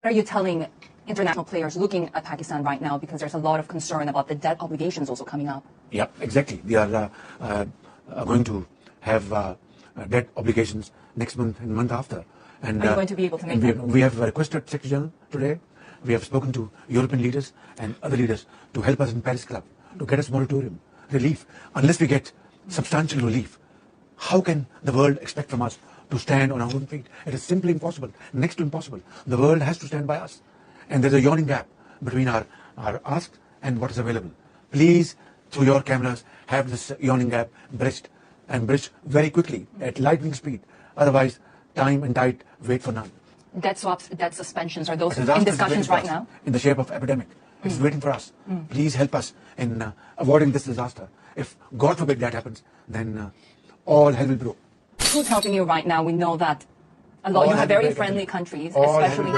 are you telling international players looking at Pakistan right now, because there's a lot of concern about the debt obligations also coming up? Yeah, exactly. We are going to have debt obligations next month and month after. And are you going to be able to make that? We have requested Secretary General today. We have spoken to European leaders and other leaders to help us in Paris Club, to get us moratorium, relief. Unless we get substantial relief, how can the world expect from us to stand on our own feet? It is simply impossible, next to impossible. The world has to stand by us. And there's a yawning gap between our ask and what is available. Please, through your cameras, have this yawning gap bridged, and bridged very quickly at lightning speed. Otherwise, time and tide wait for none. Debt swaps, debt suspensions, are those in discussions right now? In the shape of epidemic. It's waiting for us. Please help us in avoiding this disaster. If, God forbid, that happens, then all hell will break. Who's helping you right now? We know that a lot. You have very friendly countries, especially.